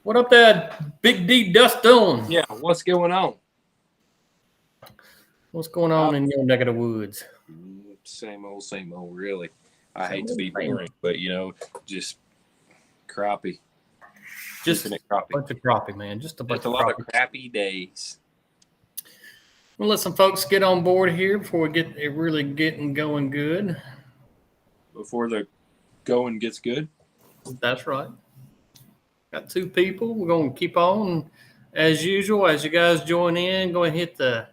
What up there, Big D Dustin? Yeah, what's going on? What's going on in your neck of the woods? Same old, really. I Same hate to old, be same boring, but just crappie. Just Keeping a it crappie. bunch of crappie, man. Just a bunch Just a of lot of crappie. crappy days. We'll let some folks get on board here before we get it really getting going good. Before the going gets good. That's right. Got two people. We're going to keep on. As usual, as you guys join in, go and hit the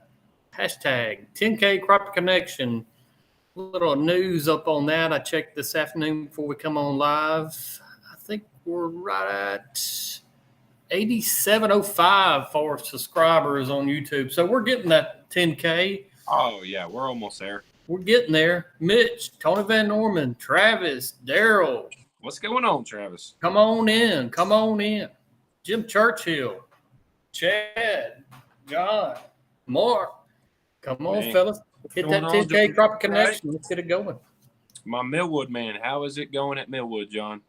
hashtag 10K Crappie Connection. A little news up on that. I checked this afternoon before we come on live. I think we're right at 8705 for subscribers on YouTube. So we're getting that 10K. Oh, yeah, we're almost there. We're getting there. Mitch, Tony Van Norman, Travis, Daryl. What's going on, Travis? Come on in. Come on in. Jim Churchill, Chad, John, Mark. Come on, Man. fellas. Hit that 10K Crappie Connection. Let's get it going. My Millwood man, how is it going at Millwood, John?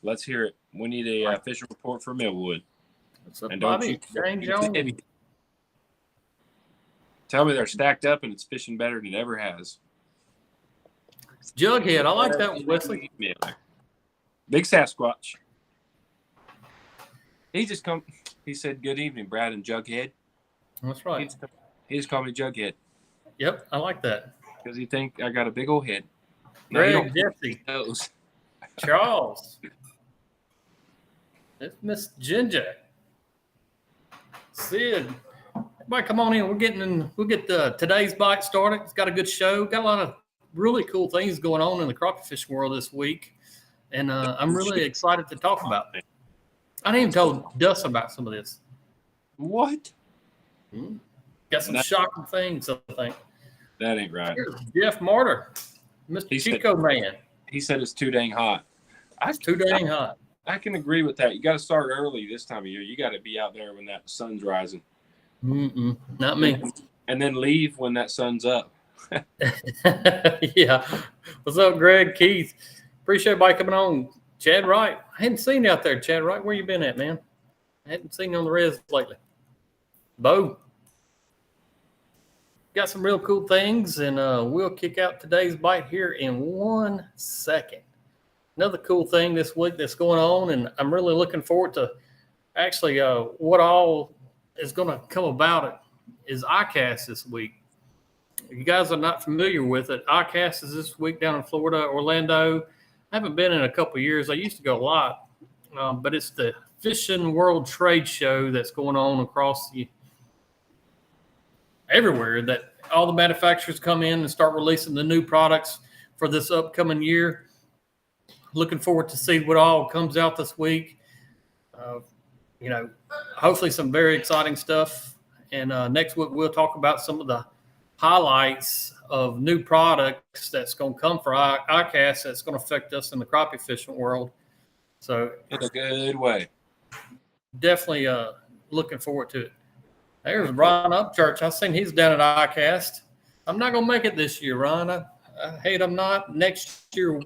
Let's hear it. We need a fishing report for Millwood. What's up, And Bobby? Jane Jones. Tell me they're stacked up and it's fishing better than it ever has. Jughead. I like that one, Wesley. Big Sasquatch. He said, "Good evening, Brad and Jughead." That's right. He just called me Jughead. Yep, I like that. Because he think I got a big old head. Greg, Jesse, Charles. It's Miss Ginger. Sid. Everybody come on in. We'll get today's bite started. It's got a good show. Got a lot of really cool things going on in the crappie fishing world this week. And I'm really excited to talk about it. I didn't even tell Dustin about some of this. What? Got some shocking things, I think. That ain't right. Here's Jeff Martyr, Mr. Chico Man. He said it's too dang hot. It's too dang hot. I can agree with that. You got to start early this time of year. You got to be out there when that sun's rising. Not me. And then leave when that sun's up. Yeah. What's up, Greg, Keith? Appreciate everybody coming on. Chad Wright. I hadn't seen you out there, Chad Wright. Where you been at, man? I hadn't seen you on the res lately. Bo. Got some real cool things, and we'll kick out today's bite here in 1 second. Another cool thing this week that's going on, and I'm really looking forward to actually what all is going to come about it, is ICAST this week. If you guys are not familiar with it, ICAST is this week down in Florida, Orlando. I haven't been in a couple of years. I used to go a lot, but it's the Fishing World Trade Show that's going on across everywhere, that all the manufacturers come in and start releasing the new products for this upcoming year. Looking forward to see what all comes out this week. Hopefully some very exciting stuff. And next week we'll talk about some of the highlights of new products that's going to come for ICAST that's going to affect us in the crappie fishing world. So in a good way. Definitely looking forward to it. There's Ron Upchurch. I seen he's down at ICAST. I'm not going to make it this year, Ron. I hate I'm not. Next year,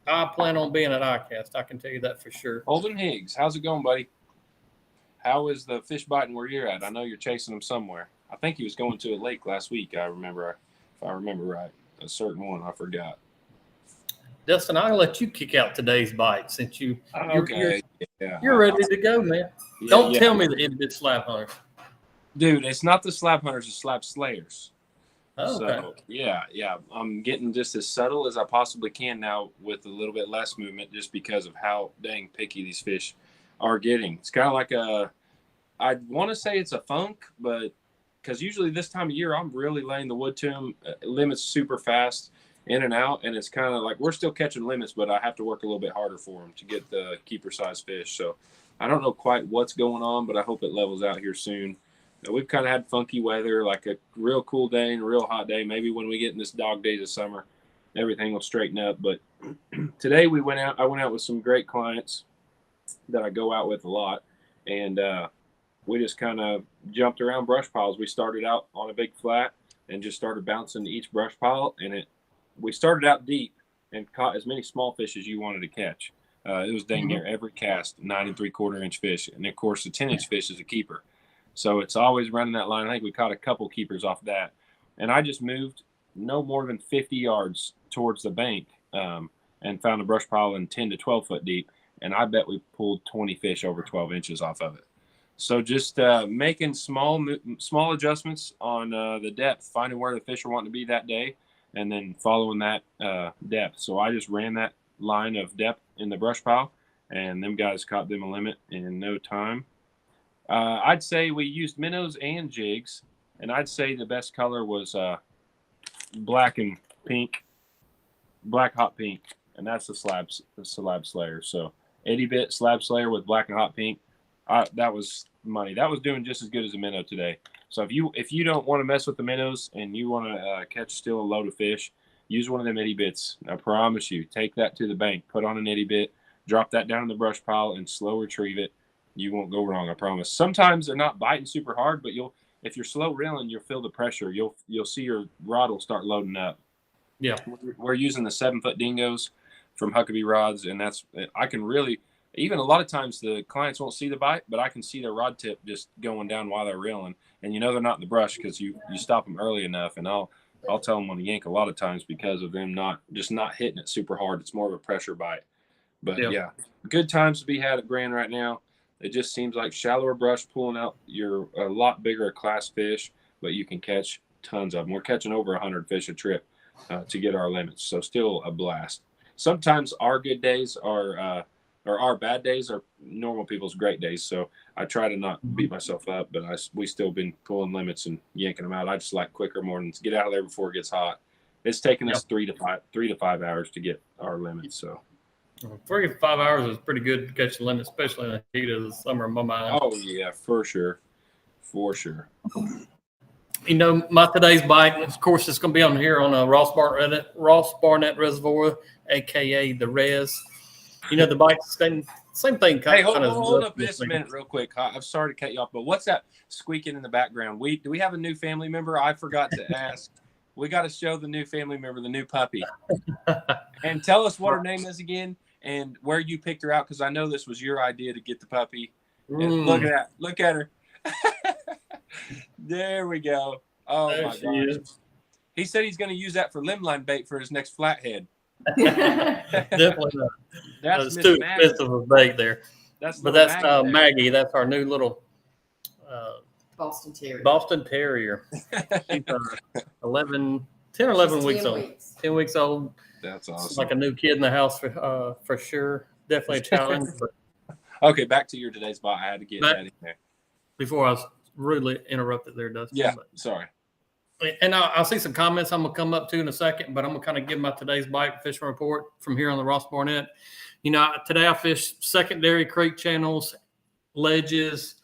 I plan on being at ICAST. I can tell you that for sure. Holden Higgs, how's it going, buddy? How is the fish biting where you're at? I know you're chasing them somewhere. I think he was going to a lake last week, if I remember right. A certain one, I forgot. Dustin, I'll let you kick out today's bite since you're ready to go, man. Yeah, Don't tell me the itty-bit slab hunters. Dude, it's not the slab hunters, it's slab slayers. Oh, okay. So, yeah. I'm getting just as subtle as I possibly can now with a little bit less movement just because of how dang picky these fish are getting. It's kind of like I want to say it's a funk, but because usually this time of year, I'm really laying the wood to them. Limits super fast, in and out, and it's kind of like we're still catching limits, but I have to work a little bit harder for them to get the keeper-size fish. So I don't know quite what's going on, but I hope it levels out here soon. We've kind of had funky weather, like a real cool day and a real hot day. Maybe when we get in this dog days of summer, everything will straighten up. But today I went out with some great clients that I go out with a lot, and we just kind of jumped around brush piles. We started out on a big flat and just started bouncing each brush pile, and we started out deep and caught as many small fish as you wanted to catch. It was dang near every cast, 9 3/4-inch fish. And of course, the 10-inch fish is a keeper. So it's always running that line. I think we caught a couple keepers off that. And I just moved no more than 50 yards towards the bank and found a brush pile in 10 to 12 foot deep. And I bet we pulled 20 fish over 12 inches off of it. So just making small adjustments on the depth, finding where the fish are wanting to be that day, and then following that depth. So I just ran that line of depth in the brush pile, and them guys caught them a limit in no time. I'd say we used minnows and jigs, and I'd say the best color was black and pink, black hot pink, and that's the slab slayer. So 80-bit slab slayer with black and hot pink. That was money. That was doing just as good as a minnow today. So if you don't want to mess with the minnows and you want to catch still a load of fish, use one of them itty bits. I promise you, take that to the bank, put on an itty bit, drop that down in the brush pile, and slow retrieve it. You won't go wrong, I promise. Sometimes they're not biting super hard, but if you're slow reeling, you'll feel the pressure. You'll see your rod will start loading up. Yeah, we're using the 7-foot dingoes from Huckabee rods, and I can really. Even a lot of times the clients won't see the bite, but I can see their rod tip just going down while they're reeling. And they're not in the brush because you stop them early enough. And I'll tell them on the yank a lot of times because of them not hitting it super hard. It's more of a pressure bite. But yeah, good times to be had at Grand right now. It just seems like shallower brush pulling out a lot bigger class fish, but you can catch tons of them. We're catching over 100 fish a trip to get our limits. So still a blast. Sometimes our good days are our bad days are normal people's great days. So I try to not beat myself up, but we still been pulling limits and yanking them out. I just like quicker mornings, get out of there before it gets hot. It's taken us 3 to 5 hours to get our limits. So 3 to 5 hours is pretty good to catch the limit, especially in the heat of the summer in my mind. Oh yeah, for sure. My today's bite, of course, it's going to be on here on a Ross Barnett Reservoir, aka the Res. The bite's same thing. Hey, hold up just a minute real quick. I'm sorry to cut you off, but what's that squeaking in the background? Do we have a new family member? I forgot to ask. We got to show the new family member, the new puppy. And tell us what her name is again and where you picked her out, because I know this was your idea to get the puppy. And look at that. Look at her. There we go. Oh, there my gosh. He said he's going to use that for limb-line bait for his next flathead. Definitely not. That's too expensive of a bait there. That's Maggie. That's our new little Boston Terrier. She's 10 or 11 weeks old. 10 weeks old. That's awesome. It's like a new kid in the house for sure. Definitely a challenge. But okay, back to your today's bite. I had to get that in there. Before I was rudely interrupted there, Dustin. Yeah, sorry. And I'll see some comments I'm going to come up to in a second, but I'm going to kind of give my today's bite fishing report from here on the Ross Barnett. Today I fished secondary creek channels, ledges,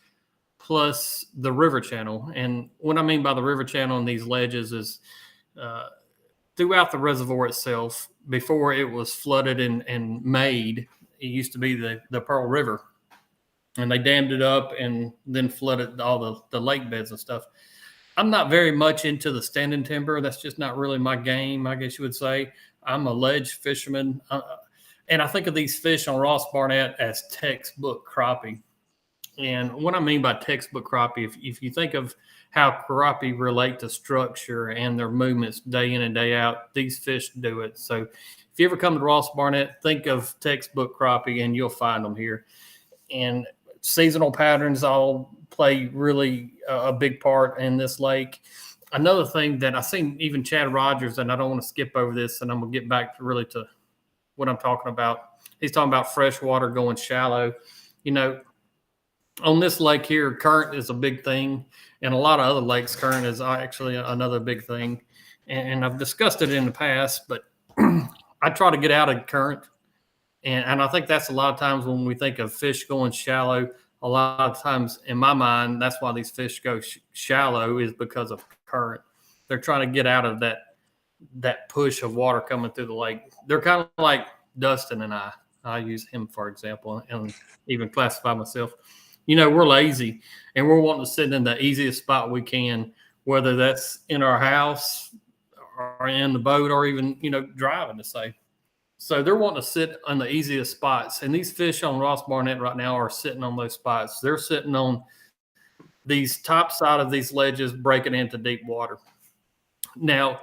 plus the river channel. And what I mean by the river channel and these ledges is throughout the reservoir itself, before it was flooded and made, it used to be the Pearl River. And they dammed it up and then flooded all the lake beds and stuff. I'm not very much into the standing timber. That's just not really my game, I guess you would say. I'm a ledge fisherman. And I think of these fish on Ross Barnett as textbook crappie. And what I mean by textbook crappie, if you think of how crappie relate to structure and their movements day in and day out, these fish do it. So if you ever come to Ross Barnett, think of textbook crappie and you'll find them here. And seasonal patterns all play really a big part in this lake. Another thing that I've seen even Chad Rogers, and I don't want to skip over this, and I'm going to get back to what I'm talking about. He's talking about fresh water going shallow. On this lake here, current is a big thing, and a lot of other lakes, current is actually another big thing. And I've discussed it in the past, but I try to get out of current. And I think that's a lot of times when we think of fish going shallow, a lot of times in my mind, that's why these fish go shallow is because of current. They're trying to get out of that push of water coming through the lake. They're kind of like Dustin and I use him, for example, and even classify myself. We're lazy and we're wanting to sit in the easiest spot we can, whether that's in our house or in the boat or even, driving to say. So they're wanting to sit on the easiest spots. And these fish on Ross Barnett right now are sitting on those spots. They're sitting on these top side of these ledges breaking into deep water. Now,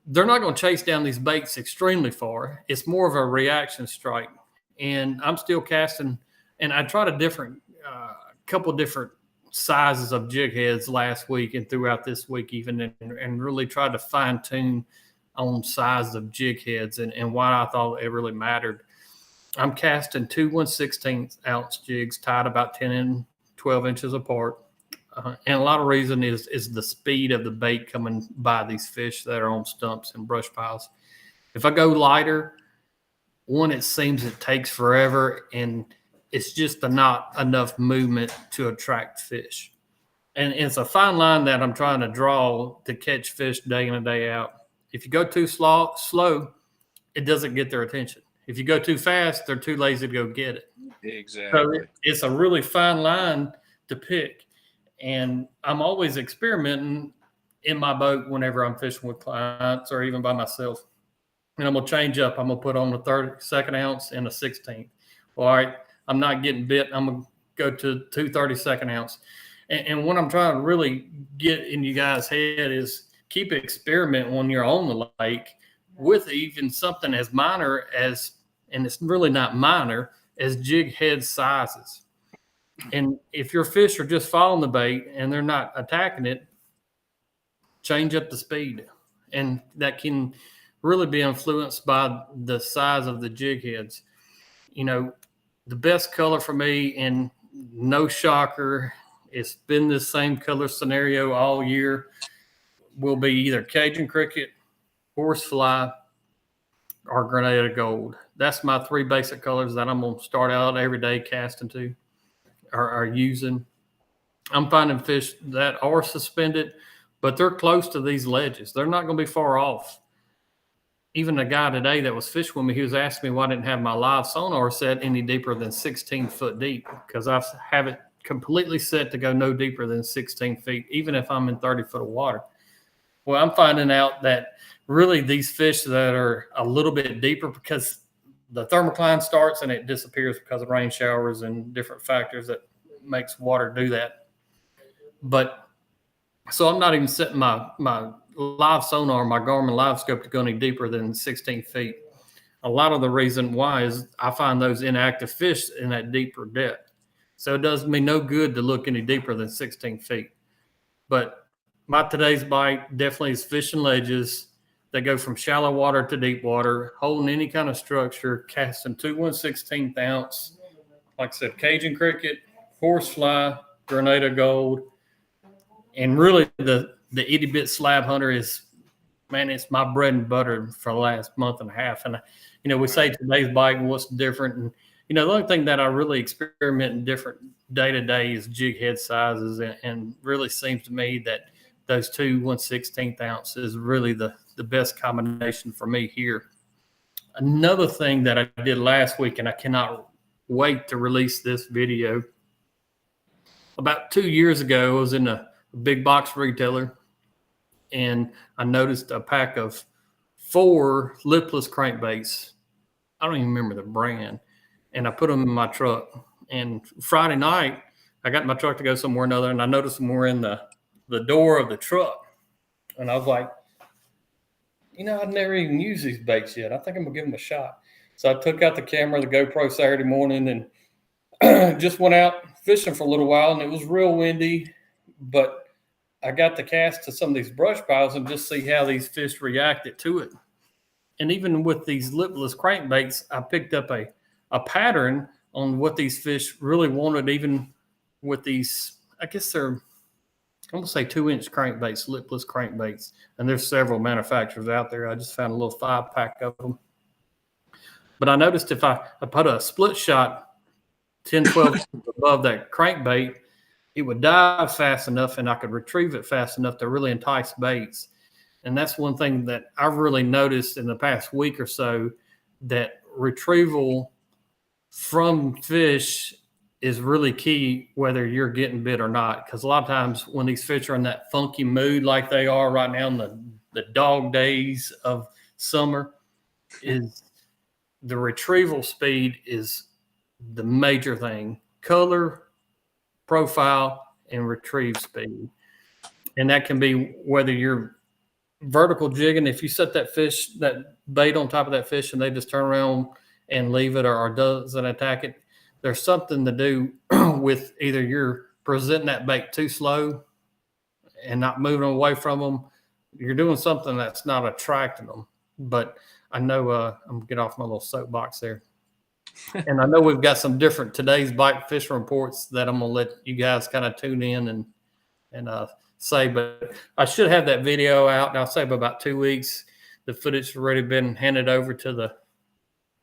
they're not going to chase down these baits extremely far. It's more of a reaction strike. And I'm still casting, and I tried a couple different sizes of jig heads last week and throughout this week even, and really tried to fine tune on size of jig heads and why I thought it really mattered. I'm casting 2 1/16 ounce jigs tied about 10 and 12 inches apart. And a lot of reason is the speed of the bait coming by these fish that are on stumps and brush piles. If I go lighter, one, it seems it takes forever, and it's just not enough movement to attract fish. And it's a fine line that I'm trying to draw to catch fish day in and day out. If you go too slow, it doesn't get their attention. If you go too fast, they're too lazy to go get it. Exactly. So it's a really fine line to pick. And I'm always experimenting in my boat whenever I'm fishing with clients or even by myself. And I'm going to change up. I'm going to put on the 32nd ounce and a 16th. All right, I'm not getting bit. I'm going to go to 2 32nd ounce. And what I'm trying to really get in you guys' head is keep experimenting when you're on the lake with even something as minor as, and it's really not minor, as jig head sizes. And if your fish are just following the bait and they're not attacking it, change up the speed. And that can really be influenced by the size of the jig heads. You know, the best color for me, and no shocker, it's been the same color scenario all year, will be either Cajun cricket, horsefly, or Grenada gold. That's my 3 basic colors that I'm going to start out every day casting to. Are using. I'm finding fish that are suspended, but they're close to these ledges. They're not going to be far off. Even a guy today that was fishing with me, he was asking me why I didn't have my live sonar set any deeper than 16 foot deep, because I have it completely set to go no deeper than 16 feet, even if I'm in 30 foot of water. Well, I'm finding out that really these fish that are a little bit deeper, because the thermocline starts and it disappears because of rain showers and different factors that makes water do that. But so I'm not even setting my live sonar, my Garmin live scope, to go any deeper than 16 feet. A lot of the reason why is I find those inactive fish in that deeper depth. So it does me no good to look any deeper than 16 feet. But my today's bite definitely is fishing ledges. They go from shallow water to deep water, holding any kind of structure, casting 2 1/16 ounce, like I said, Cajun cricket, horsefly, Grenada gold. And really the itty bit slab hunter is, man, it's my bread and butter for the last month and a half. And, you know, we say today's bite and what's different. And, you know, the only thing that I really experiment in different day to day is jig head sizes. And really seems to me that those 2 1/16 ounce is really the best combination for me here. Another thing that I did last week, and I cannot wait to release this video. About 2 years ago, I was in a big box retailer, and I noticed a pack of 4 lipless crankbaits. I don't even remember the brand. And I put them in my truck. And Friday night, I got in my truck to go somewhere or another, and I noticed them were in the door of the truck. And I was like, you know, I've never even used these baits yet. I think I'm going to give them a shot. So I took out the camera, the GoPro Saturday morning, and just went out fishing for a little while. And it was real windy, but I got to cast to some of these brush piles and just see how these fish reacted to it. And even with these lipless crankbaits, I picked up a pattern on what these fish really wanted, even with these, I guess they're, I'm going to say 2-inch crankbaits, lipless crankbaits. And there's several manufacturers out there. I just found a little 5-pack of them. But I noticed if I put a split shot 10, 12 above that crankbait, it would dive fast enough and I could retrieve it fast enough to really entice baits. And that's one thing that I've really noticed in the past week or so, that retrieval from fish is really key, whether you're getting bit or not. Because a lot of times when these fish are in that funky mood like they are right now in the dog days of summer, is the retrieval speed is the major thing. Color, profile, and retrieve speed. And that can be whether you're vertical jigging, if you set that bait on top of that fish and they just turn around and leave it or doesn't attack it, there's something to do with either you're presenting that bait too slow and not moving away from them. You're doing something that's not attracting them. But I know I'm gonna get off my little soapbox there. And I know we've got some different today's bite fishing reports that I'm gonna let you guys kind of tune in and say, but I should have that video out, and I'll say about 2 weeks. The footage has already been handed over to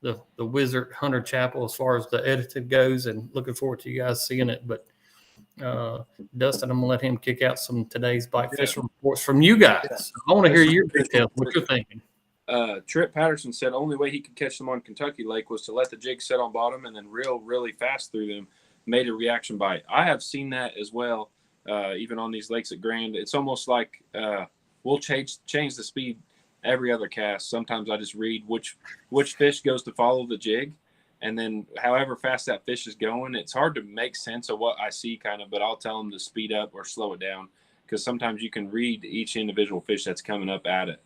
the Wizard Hunter Chapel as far as the edited goes, and looking forward to you guys seeing it. But Dustin, I'm gonna let him kick out some today's bite fishing reports from you guys. I want to hear your details, what you're thinking. Trip Patterson said only way he could catch them on Kentucky Lake was to let the jig set on bottom and then reel really fast through them, made a reaction bite. I have seen that as well, even on these lakes at Grand. It's almost like we'll change the speed every other cast. Sometimes I just read which fish goes to follow the jig, and then however fast that fish is going, it's hard to make sense of what I see kind of, but I'll tell them to speed up or slow it down, because sometimes you can read each individual fish that's coming up at it.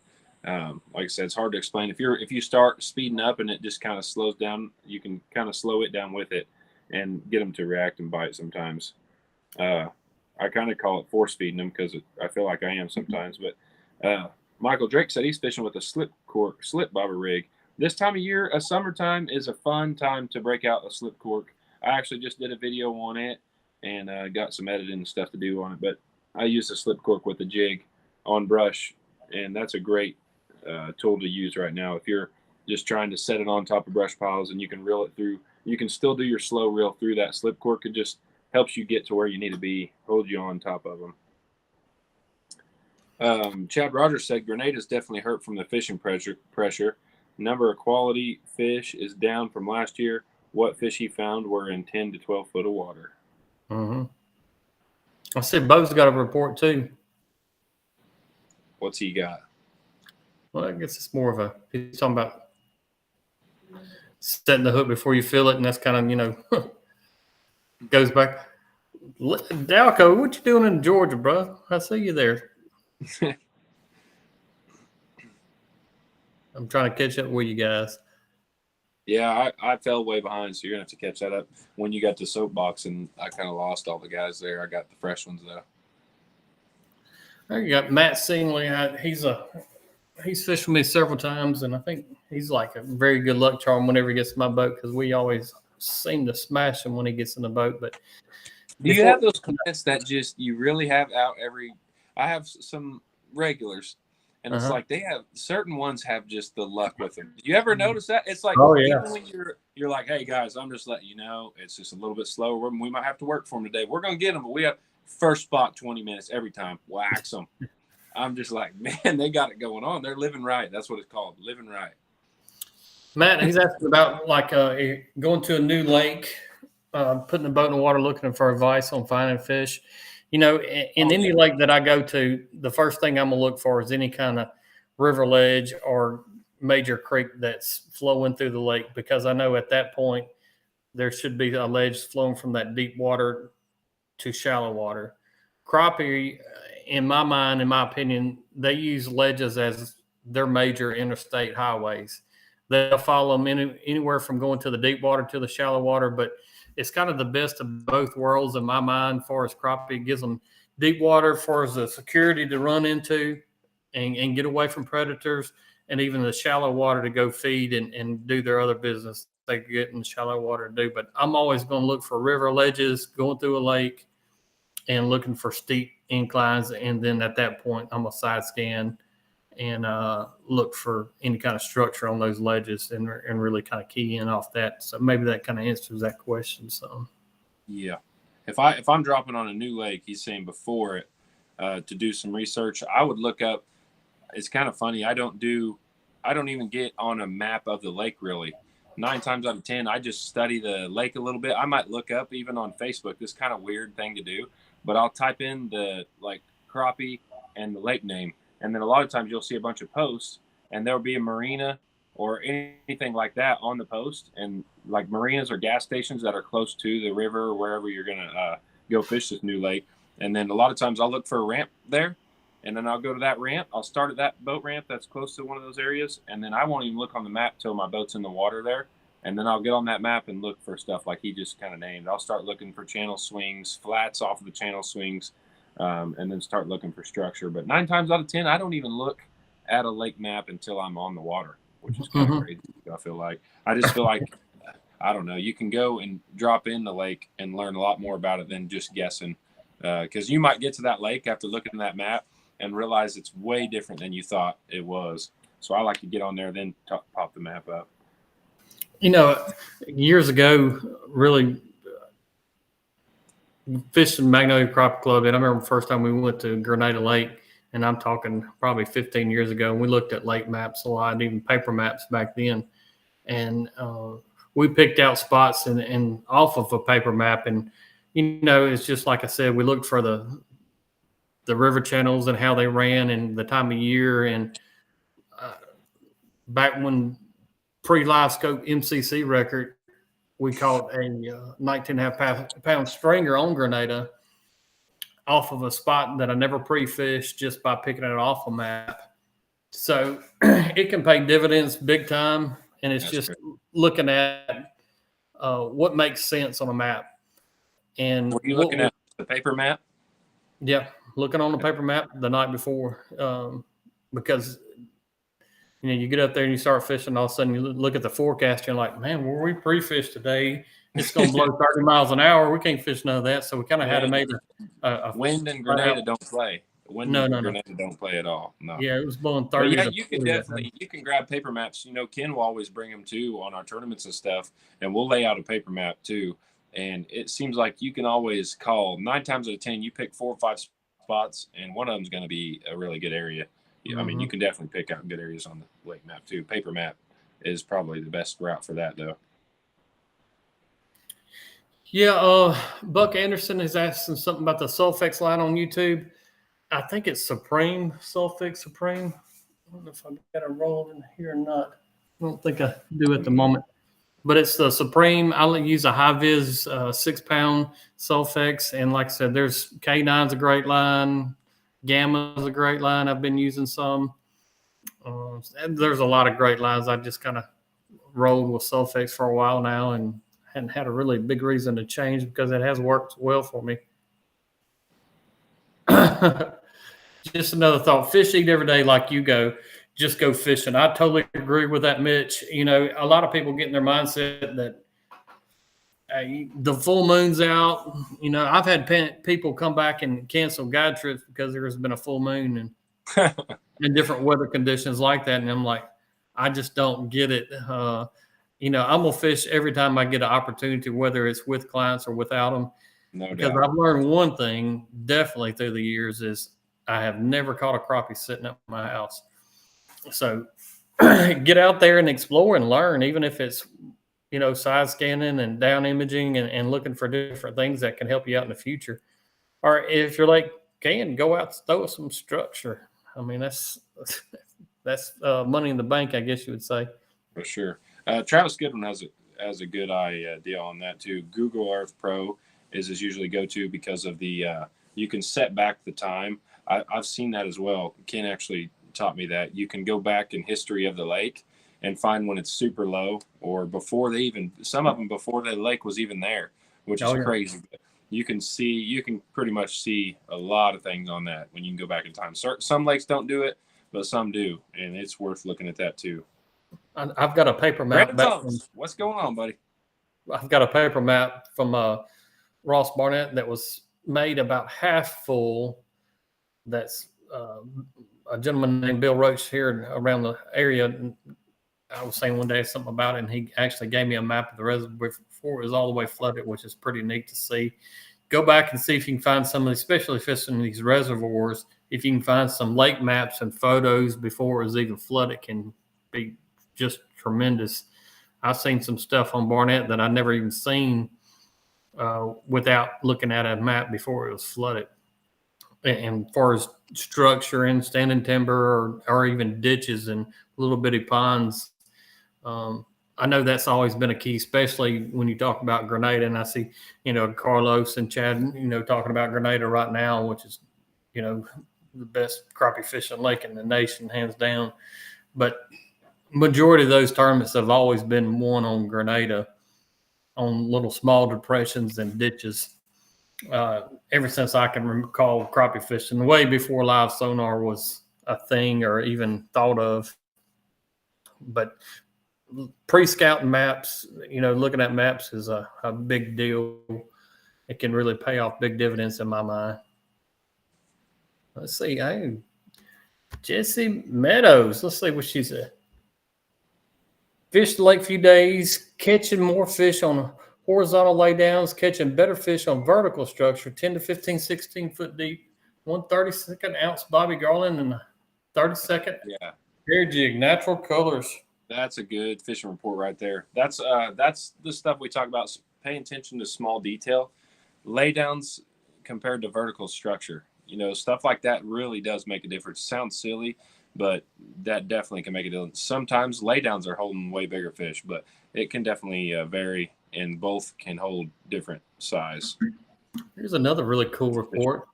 Like I said, it's hard to explain. If you start speeding up and it just kind of slows down, you can kind of slow it down with it and get them to react and bite sometimes. I kind of call it force feeding them because I feel like I am sometimes. But Michael Drake said he's fishing with a slip bobber rig. This time of year, summertime is a fun time to break out a slip cork. I actually just did a video on it and got some editing and stuff to do on it. But I use a slip cork with a jig on brush, and that's a great tool to use right now. If you're just trying to set it on top of brush piles and you can reel it through, you can still do your slow reel through that slip cork. It just helps you get to where you need to be, hold you on top of them. Chad Rogers said Grenade is definitely hurt from the fishing pressure. Number of quality fish is down from last year. What fish he found were in 10 to 12 foot of water. Mm-hmm. I said Bo's got a report too. What's he got? Well, I guess it's more of he's talking about setting the hook before you feel it, and that's kind of, goes back. Dalco, what you doing in Georgia, bro? I see you there. I'm trying to catch up with you guys. Yeah, I fell way behind, so you're going to have to catch that up when you got the soapbox, and I kind of lost all the guys there. I got the fresh ones, though. You got Matt Singley. He's fished with me several times, and I think he's like a very good luck charm whenever he gets in my boat, because we always seem to smash him when he gets in the boat. But do you have those clients that just you really have out every? I have some regulars, and it's like they have certain ones have just the luck with them. Do you ever notice that? It's like even when you're like, hey guys, I'm just letting you know it's just a little bit slower. We might have to work for them today. We're gonna get them, but we have first spot 20 minutes every time. Wax them. I'm just like, man, they got it going on. They're living right. That's what it's called, living right. Matt, he's asking about like going to a new lake, putting the boat in the water, looking for advice on finding fish. In any lake that I go to, the first thing I'm going to look for is any kind of river ledge or major creek that's flowing through the lake, because I know at that point there should be a ledge flowing from that deep water to shallow water. Crappie, in my mind, in my opinion, they use ledges as their major interstate highways. They'll follow them anywhere from going to the deep water to the shallow water, but it's kind of the best of both worlds in my mind. As far as crappie, it gives them deep water for as the security to run into and get away from predators, and even the shallow water to go feed and do their other business they get in the shallow water to do. But I'm always going to look for river ledges, going through a lake, and looking for steep inclines. And then at that point, I'm going to side scan and look for any kind of structure on those ledges and really kind of key in off that. So maybe that kind of answers that question. So, yeah. If I'm dropping on a new lake, he's saying before it to do some research, I would look up. It's kind of funny. I don't even get on a map of the lake really. 9 times out of 10, I just study the lake a little bit. I might look up even on Facebook. This kind of weird thing to do, but I'll type in the like crappie and the lake name. And then a lot of times you'll see a bunch of posts and there'll be a marina or anything like that on the post, and like marinas or gas stations that are close to the river or wherever you're going to go fish this new lake. And then a lot of times I'll look for a ramp there, and then I'll go to that ramp. I'll start at that boat ramp that's close to one of those areas, and then I won't even look on the map till my boat's in the water there. And then I'll get on that map and look for stuff like he just kind of named. I'll start looking for channel swings, flats off of the channel swings, and then start looking for structure. But 9 times out of 10, I don't even look at a lake map until I'm on the water, which is kind of crazy. I just feel like, I don't know, you can go and drop in the lake and learn a lot more about it than just guessing. Because you might get to that lake after looking at that map and realize it's way different than you thought it was. So I like to get on there, then pop the map up. You know, years ago, really fishing Magnolia Crappie Club, and I remember the first time we went to Grenada Lake, and I'm talking probably 15 years ago, and we looked at lake maps a lot, even paper maps back then. And we picked out spots and off of a paper map. And, you know, it's just like I said, we looked for the river channels and how they ran and the time of year. And back when pre-live scope MCC record, we caught a 19.5 pound stringer on Grenada off of a spot that I never pre-fished just by picking it off a map. So it can pay dividends big time. And it's just looking at what makes sense on a map. And were you looking at the paper map? Yeah, looking on the paper map the night before, because you know you get up there and you start fishing. All of a sudden, you look at the forecast. And you're like, man, where we pre-fished today? It's going to blow 30 miles an hour. We can't fish none of that. So we kind of had to make a wind and Grenada don't play. Grenada don't play at all. No. Yeah, it was blowing 30. But yeah, you can grab paper maps. You know, Ken will always bring them too on our tournaments and stuff, and we'll lay out a paper map too. And it seems like you can always call 9 times out of 10. You pick 4 or 5 spots, and one of them is going to be a really good area. I mean, you can definitely pick out good areas on the lake map too. Paper map is probably the best route for that, though. Yeah, Buck Anderson is asking something about the Sulfix line on YouTube. I think it's Supreme, Sulfix Supreme. I don't know if I've got it rolled in here or not. I don't think I do at the moment. But it's the Supreme. I'll use a high-vis 6-pound Sulfix. And like I said, there's K9's a great line. Gamma's a great line. I've been using some. And there's a lot of great lines. I just kind of rolled with Sulfix for a while now and hadn't had a really big reason to change because it has worked well for me. Just another thought. Fish eat every day like you go. Just go fishing. I totally agree with that, Mitch. You know, a lot of people get in their mindset that the full moon's out. You know, I've had people come back and cancel guide trips because there's been a full moon and in different weather conditions like that. And I'm like, I just don't get it. You know, I'm going to fish every time I get an opportunity, whether it's with clients or without them. No because doubt. I've learned one thing definitely through the years is I have never caught a crappie sitting at my house. So get out there and explore and learn, even if it's, you know, side scanning and down imaging and looking for different things that can help you out in the future. Or if you're like, go out and throw some structure. I mean, that's money in the bank, I guess you would say. For sure. Travis Goodwin has a good idea on that too. Google Earth Pro is usually go-to because of the you can set back the time. I've seen that as well. Ken actually taught me that. You can go back in history of the lake and find when it's super low or before some of them before the lake was even there, which is crazy. You can pretty much see a lot of things on that when you can go back in time. Some lakes don't do it, but some do, and it's worth looking at that too. I've got a paper map. What's going on, buddy? I've got a paper map from Ross Barnett that was made about half full. That's a gentleman named Bill Roach here around the area. I was saying one day something about it, and he actually gave me a map of the reservoir before it was all the way flooded, which is pretty neat to see. Go back and see if you can find some of these, especially fishing these reservoirs. If you can find some lake maps and photos before it was even flooded, it can be just tremendous. I've seen some stuff on Barnett that I never even seen without looking at a map before it was flooded. And as far as structure and standing timber or even ditches and little bitty ponds, I know that's always been a key, especially when you talk about Grenada. And I see, Carlos and Chad, talking about Grenada right now, which is, the best crappie fishing lake in the nation, hands down. But majority of those tournaments have always been won on Grenada, on little small depressions and ditches. Ever since I can recall crappie fishing, way before live sonar was a thing or even thought of. But pre-scouting maps, looking at maps is a big deal. It can really pay off big dividends in my mind. Let's see. Jessie Meadows. Let's see what she said. Fished the lake a few days, catching more fish on horizontal laydowns, catching better fish on vertical structure, 10 to 15, 16 foot deep, 1/32 ounce Bobby Garland and a 32nd hair jig, natural colors. That's a good fishing report right there. That's the stuff we talk about. Paying attention to small detail, laydowns compared to vertical structure. Stuff like that really does make a difference. Sounds silly, but that definitely can make a difference. Sometimes laydowns are holding way bigger fish, but it can definitely vary, and both can hold different size. Here's another really cool report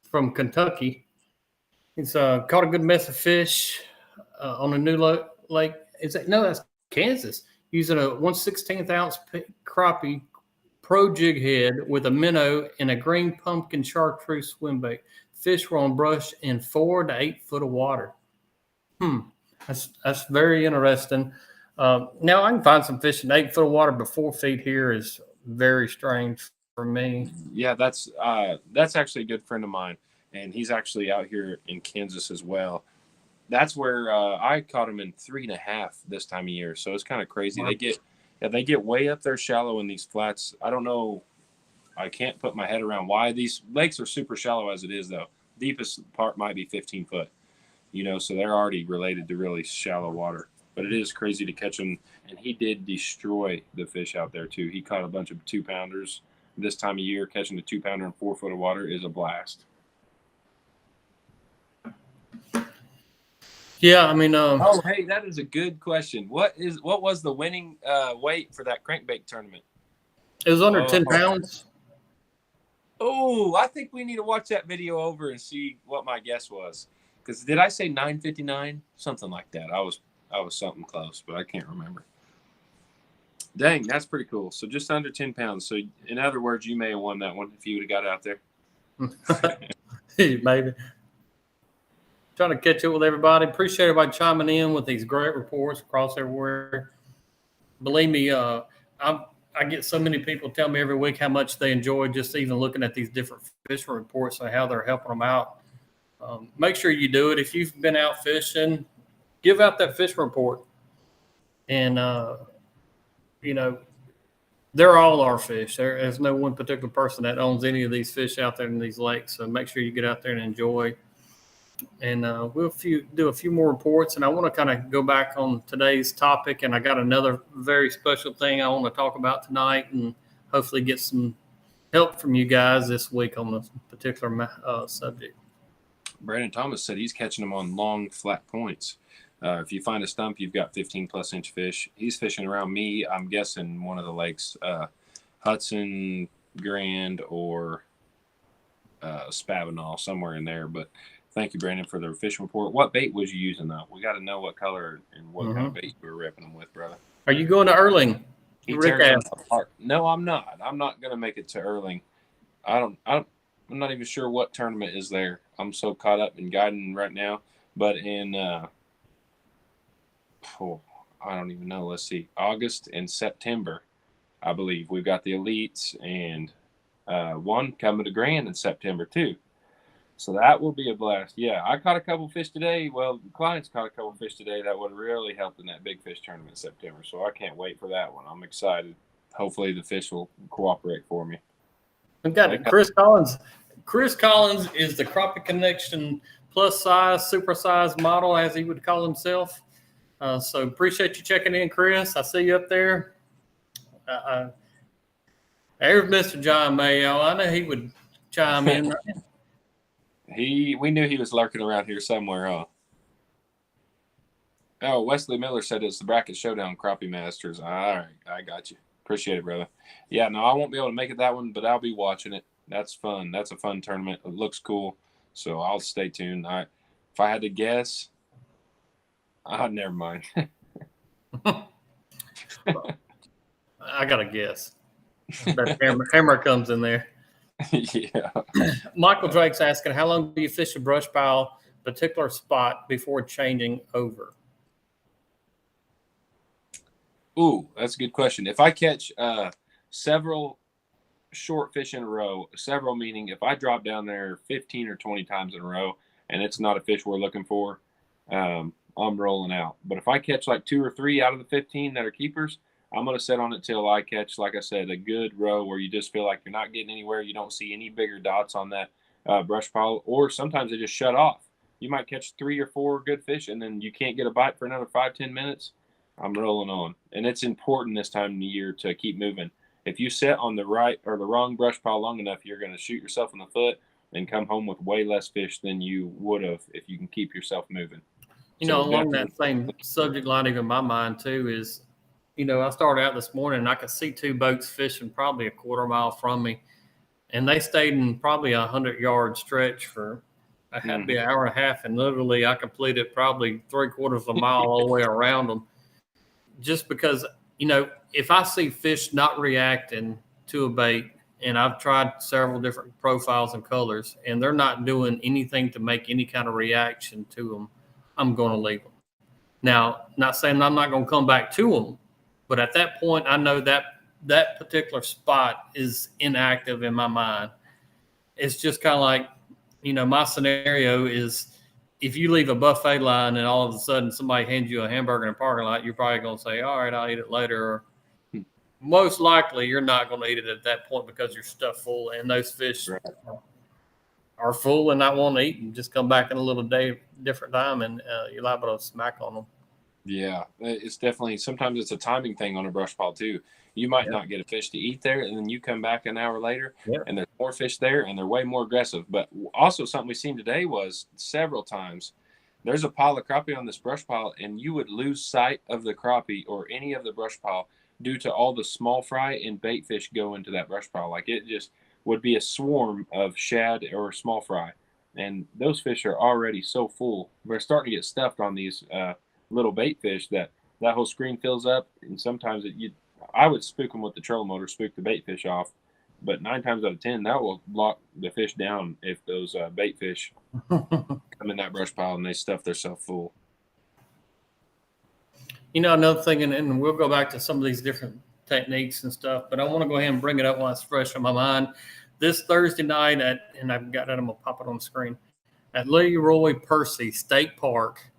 from Kentucky. He's caught a good mess of fish on a new lake. That's Kansas, using a 1/16 ounce crappie pro jig head with a minnow and a green pumpkin chartreuse swim bait. Fish were on brush in 4 to 8 foot of water. That's very interesting. Now I can find some fish in 8 foot of water, but 4 feet here is very strange for me. Yeah, that's actually a good friend of mine, and he's actually out here in Kansas as well. That's where I caught him in 3.5 this time of year. So it's kind of crazy. Wow. They get way up there shallow in these flats. I don't know. I can't put my head around why these lakes are super shallow as it is, though. Deepest part might be 15 foot, so they're already related to really shallow water. But it is crazy to catch them. And he did destroy the fish out there, too. He caught a bunch of 2-pounders. This time of year, catching a 2-pounder in 4 foot of water is a blast. Yeah, I mean, oh, hey, that is a good question. What was the winning weight for that crankbait tournament? It was under 10 pounds. Oh, I think we need to watch that video over and see what my guess was. Because did I say 959? Something like that. I was something close, but I can't remember. Dang, that's pretty cool. So just under 10 pounds. So in other words, you may have won that one if you would have got out there. Maybe. Trying to catch up with everybody. Appreciate everybody chiming in with these great reports across everywhere. Believe me, I get so many people tell me every week how much they enjoy just even looking at these different fishing reports and how they're helping them out. Make sure you do it. If you've been out fishing, give out that fishing report. And, they're all our fish. There's no one particular person that owns any of these fish out there in these lakes. So make sure you get out there and enjoy. And we'll do a few more reports. And I want to kind of go back on today's topic. And I got another very special thing I want to talk about tonight and hopefully get some help from you guys this week on this particular subject. Brandon Thomas said he's catching them on long, flat points. If you find a stump, you've got 15-plus inch fish. He's fishing around me, I'm guessing, one of the lakes, Hudson, Grand, or Spavinal, somewhere in there. But thank you, Brandon, for the fishing report. What bait was you using, though? We got to know what color and what kind of bait you were ripping them with, brother. Are you going to Erling? No, I'm not. I'm not going to make it to Erling. I'm not even sure what tournament is there. I'm so caught up in guiding right now. But in I don't even know. Let's see. August and September, I believe. We've got the elites and one coming to Grand in September, too. So that will be a blast. Yeah, I caught a couple fish today. Well, the clients caught a couple fish today that would really help in that big fish tournament in September. So I can't wait for that one. I'm excited. Hopefully the fish will cooperate for me. We've got Chris Collins. Chris Collins is the Crappie Connection plus size, super size model, as he would call himself. So appreciate you checking in, Chris. I see you up there. There's Mr. John Mayo. I know he would chime in. We knew he was lurking around here somewhere, huh? Oh, Wesley Miller said it's the Bracket Showdown Crappie Masters. All right, I got you. Appreciate it, brother. Yeah, no, I won't be able to make it that one, but I'll be watching it. That's fun. That's a fun tournament. It looks cool, so I'll stay tuned. If I had to guess, never mind. I got to guess. That hammer comes in there. Yeah. Michael Drake's asking, how long do you fish a brush pile, particular spot, before changing over? Ooh, that's a good question. If I catch several short fish in a row, several meaning if I drop down there 15 or 20 times in a row and it's not a fish we're looking for, I'm rolling out. But if I catch like 2 or 3 out of the 15 that are keepers, I'm going to sit on it till I catch, like I said, a good row where you just feel like you're not getting anywhere. You don't see any bigger dots on that brush pile, or sometimes they just shut off. You might catch 3 or 4 good fish and then you can't get a bite for another 5-10 minutes. I'm rolling on. And it's important this time of the year to keep moving. If you sit on the right or the wrong brush pile long enough, you're going to shoot yourself in the foot and come home with way less fish than you would have if you can keep yourself moving. Along that same subject line, even my mind too, is, I started out this morning and I could see 2 boats fishing probably a quarter mile from me. And they stayed in probably 100-yard stretch for it had to be an hour and a half. And literally I completed probably 3/4 of a mile all the way around them. Just because, if I see fish not reacting to a bait, and I've tried several different profiles and colors, and they're not doing anything to make any kind of reaction to them, I'm going to leave them. Now, not saying I'm not going to come back to them, but at that point, I know that particular spot is inactive in my mind. It's just kind of like, my scenario is, if you leave a buffet line and all of a sudden somebody hands you a hamburger in a parking lot, you're probably going to say, all right, I'll eat it later. Or most likely you're not going to eat it at that point because you're stuffed full, and those fish are full and not want to eat, and just come back in a little different time, and you're liable to smack on them. Yeah, it's definitely, sometimes it's a timing thing on a brush pile too. You might not get a fish to eat there, and then you come back an hour later and there's more fish there and they're way more aggressive. But also something we've seen today was several times there's a pile of crappie on this brush pile and you would lose sight of the crappie or any of the brush pile due to all the small fry and bait fish go into that brush pile. Like it just would be a swarm of shad or small fry. And those fish are already so full. We're starting to get stuffed on these little bait fish that whole screen fills up, and sometimes I would spook them with the trolling motor, spook the bait fish off, but 9 times out of 10 that will lock the fish down if those bait fish come in that brush pile and they stuff themselves full. Another thing, and we'll go back to some of these different techniques and stuff, but I want to go ahead and bring it up while it's fresh on my mind. This Thursday night and I've got that, I'm gonna pop it on the screen, at Leroy Percy State Park.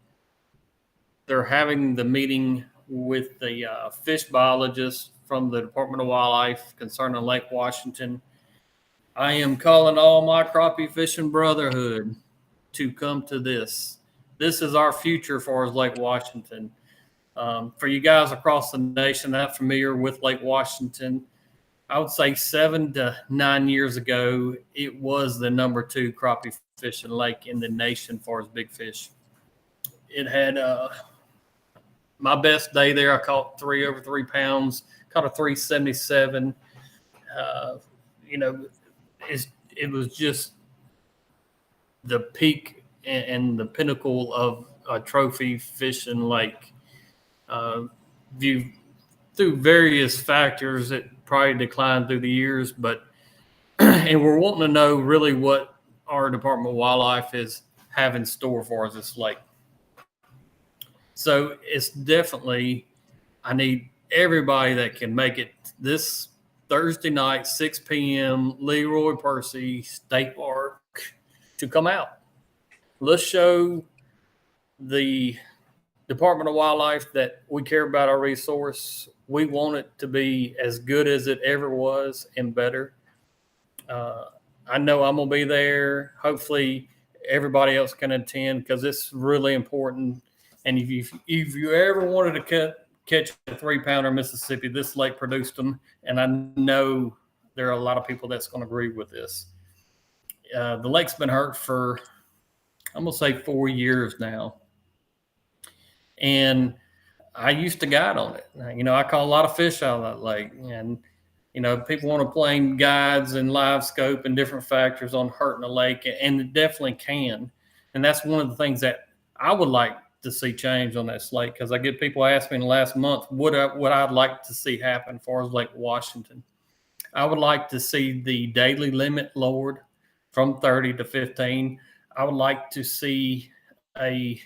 They're having the meeting with the fish biologists from the Department of Wildlife concerning Lake Washington. I am calling all my crappie fishing brotherhood to come to this. This is our future for Lake Washington. For you guys across the nation not familiar with Lake Washington, I would say 7 to 9 years ago, it was the number 2 crappie fishing lake in the nation for big fish. It had my best day there, I caught 3 over 3 pounds, caught a 377. It was just the peak and the pinnacle of a trophy fishing lake. Viewed through various factors, it probably declined through the years, but and we're wanting to know really what our Department of Wildlife is have in store for us this lake. So it's definitely, I need everybody that can make it this Thursday night, 6 p.m., Leroy Percy State Park, to come out. Let's show the Department of Wildlife that we care about our resource. We want it to be as good as it ever was and better. I know I'm going to be there. Hopefully everybody else can attend because it's really important. And if you ever wanted to catch a 3-pounder Mississippi, this lake produced them. And I know there are a lot of people that's going to agree with this. The lake's been hurt for, I'm going to say 4 years now. And I used to guide on it. You know, I caught a lot of fish out of that lake, and you know, people want to play guides and live scope and different factors on hurting a lake, and it definitely can. And that's one of the things that I would like to see change on that slate, because I get people asking me in the last month what I'd like to see happen as far as Lake Washington. I would like to see the daily limit lowered from 30 to 15. I would like to see a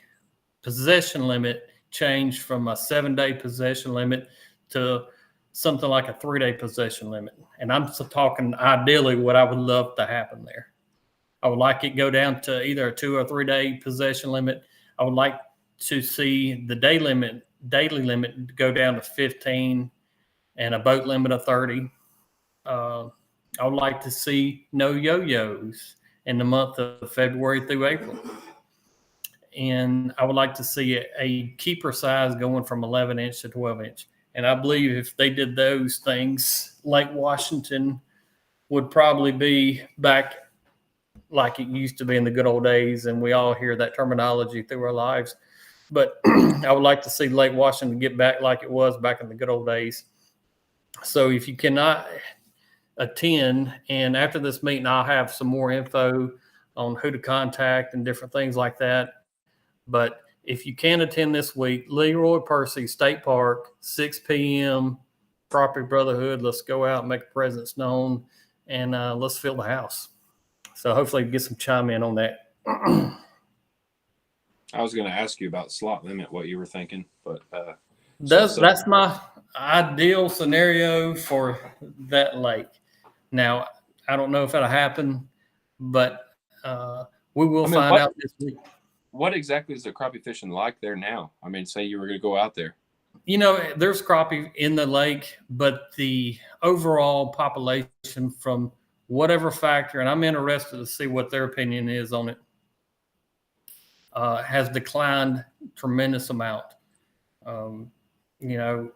possession limit changed from a 7-day possession limit to something like a 3-day possession limit. And I'm talking ideally what I would love to happen there. I would like it go down to either a 2 or 3-day possession limit. I would like to see the daily limit go down to 15 and a boat limit of 30. I would like to see no yo-yos in the month of February through April. And I would like to see a keeper size going from 11 inch to 12 inch. And I believe if they did those things, Lake Washington would probably be back like it used to be in the good old days. And we all hear that terminology through our lives. But I would like to see Lake Washington get back like it was back in the good old days. So if you cannot attend, and after this meeting, I'll have some more info on who to contact and different things like that. But if you can attend this week, Leroy Percy State Park, 6 p.m., Crappie Brotherhood. Let's go out and make a presence known, and let's fill the house. So hopefully get some chime in on that. I was going to ask you about slot limit, what you were thinking, but that's my ideal scenario for that lake. Now, I don't know if it'll happen, but we will find out this week. What exactly is the crappie fishing like there now? I mean, say you were going to go out there. You know, there's crappie in the lake, but the overall population from whatever factor, and I'm interested to see what their opinion is on it, has declined tremendous amount. You know,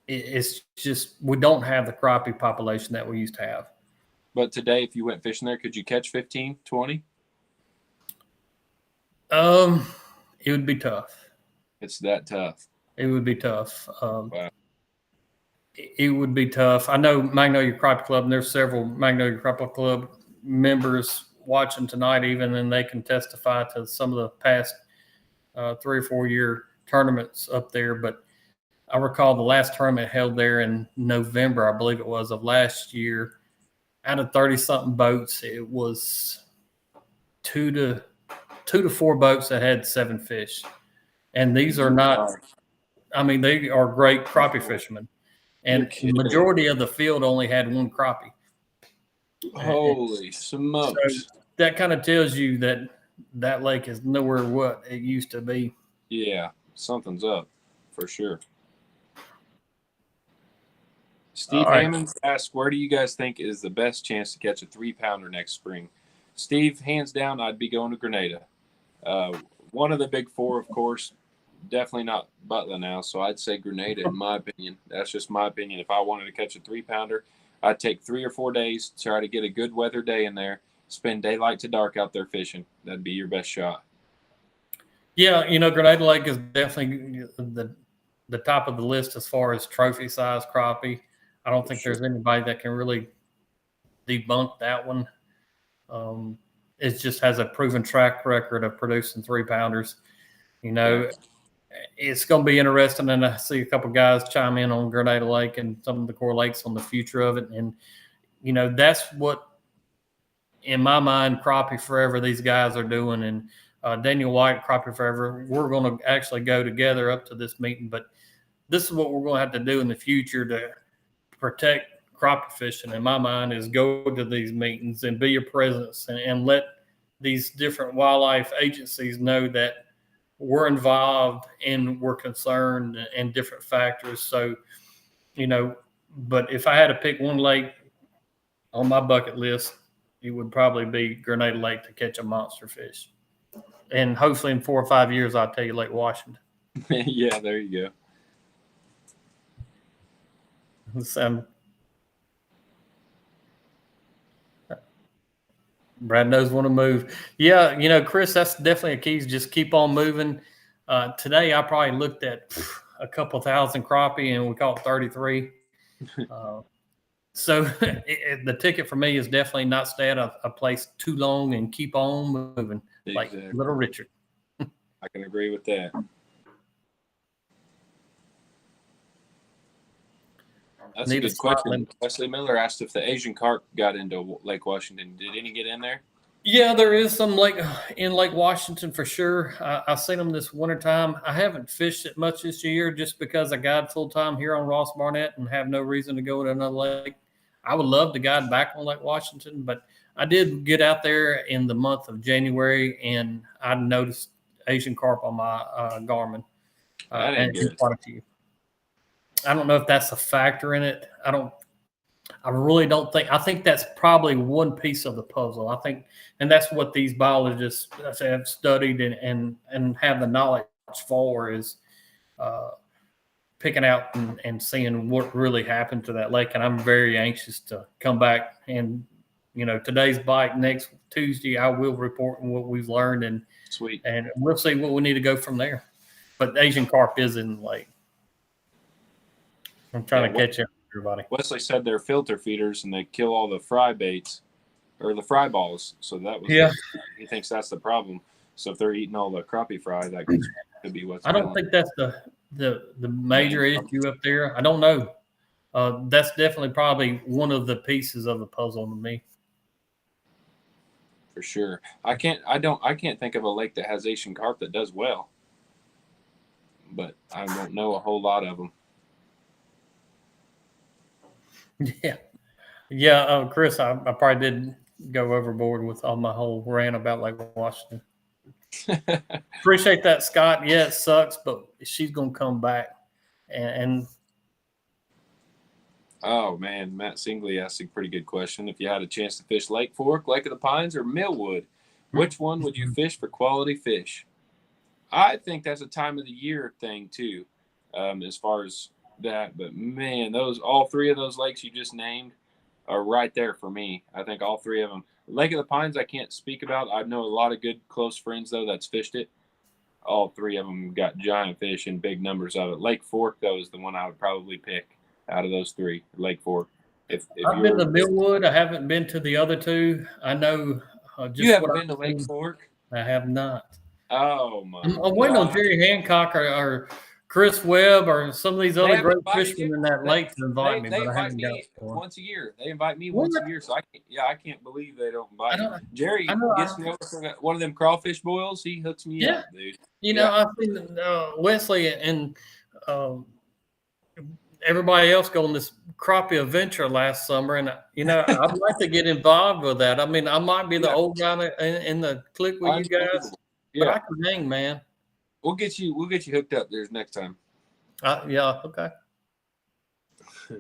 it's just we don't have the crappie population that we used to have. But today, if you went fishing there, could you catch 15, 20? It would be tough. It's that tough. It would be tough. Wow. It would be tough. I know Magnolia Crappie Club, and there's several Magnolia Crappie Club members watching tonight even, and they can testify to some of the past 3 or 4 year tournaments up there. But I recall the last tournament held there in November, I believe it was, of last year. Out of 30-something boats, it was 2 to 4 boats that had 7 fish. And these are not, I mean, they are great crappie fishermen. And the majority of the field only had 1 crappie. Holy smokes. So that kind of tells you that that lake is nowhere what it used to be. Yeah, something's up for sure. Steve Hammonds asked, where do you guys think is the best chance to catch a 3-pounder next spring? Steve, hands down, I'd be going to Grenada. One of the big 4, of course, definitely not Butler now, so I'd say Grenada in my opinion. That's just my opinion. If I wanted to catch a 3-pounder, I'd take 3 or 4 days, try to get a good weather day in there, spend daylight to dark out there fishing. That'd be your best shot. Yeah, you know, Grenada Lake is definitely the top of the list as far as trophy size crappie. I don't think there's anybody that can really debunk that one. It just has a proven track record of producing 3-pounders. You know, it's going to be interesting, and I see a couple guys chime in on Grenada Lake and some of the core lakes on the future of it. And, you know, that's what, in my mind, Crappie Forever, these guys are doing. And Daniel White, Crappie Forever, we're going to actually go together up to this meeting. But this is what we're going to have to do in the future to protect crappie fishing, in my mind, is go to these meetings and be a presence and let these different wildlife agencies know that we're involved and we're concerned and different factors. So, you know, but if I had to pick one lake on my bucket list, it would probably be Grenada Lake to catch a monster fish. And hopefully in 4 or 5 years, I'll tell you Lake Washington. Yeah, there you go. Brad knows when to move. Yeah, you know, Chris, that's definitely a key. Just keep on moving. Today, I probably looked at a couple thousand crappie, and we caught 33. So the ticket for me is definitely not stay at a place too long and keep on moving, like Little Richard. I can agree with that. That's a good question. Wesley Miller asked if the Asian carp got into Lake Washington. Did any get in there? Yeah, there is some in Lake Washington for sure. I've seen them this wintertime. I haven't fished it much this year just because I guide full time here on Ross Barnett and have no reason to go to another lake. I would love to guide back on Lake Washington, but I did get out there in the month of January, and I noticed Asian carp on my Garmin. And quite a few. I don't know if that's a factor in it. I really don't think. I think that's probably one piece of the puzzle. I think, and that's what these biologists have studied and have the knowledge for is picking out and seeing what really happened to that lake. And I'm very anxious to come back and, today's bite, next Tuesday, I will report on what we've learned and sweet, and we'll see what we need to go from there. But the Asian carp is in the lake. I'm trying to catch up, everybody. Wesley said they're filter feeders and they kill all the fry baits or the fry balls. So that was he thinks that's the problem. So if they're eating all the crappie fry, that could be what's. I don't think that's the major issue up there. I don't know. That's definitely probably one of the pieces of the puzzle to me. For sure. I can't think of a lake that has Asian carp that does well. But I don't know a whole lot of them. Yeah. Chris, I probably did go overboard with all my whole rant about Lake Washington. Appreciate that, Scott. Yeah, it sucks, but she's gonna come back. And oh man, Matt Singley asked a pretty good question. If you had a chance to fish Lake Fork, Lake of the Pines, or Millwood, which one would you fish for quality fish? I think that's a time of the year thing too, as far as that. But man, all three of those lakes you just named are right there for me. I think all three of them. Lake of the Pines I can't speak about. I know a lot of good close friends though that's fished it. All three of them got giant fish in big numbers of it. Lake Fork though is the one I would probably pick out of those three. Lake Fork. If I've been to Millwood, I haven't been to the other two. I know. You haven't been to Lake Fork? I have not. Oh my! I'm waiting on Jerry Hancock or Chris Webb or some of these other great fishermen in that lake to invite me. They but I invite haven't me once a year. They invite me once a year. So I can't believe they don't invite me. Jerry gets me over for one of them crawfish boils. He hooks me up, dude. I've seen Wesley and everybody else go on this crappie adventure last summer, and I'd like to get involved with that. I mean, I might be the old guy in the clique with you guys, but I can hang, man. We'll get you hooked up there next time. Okay. A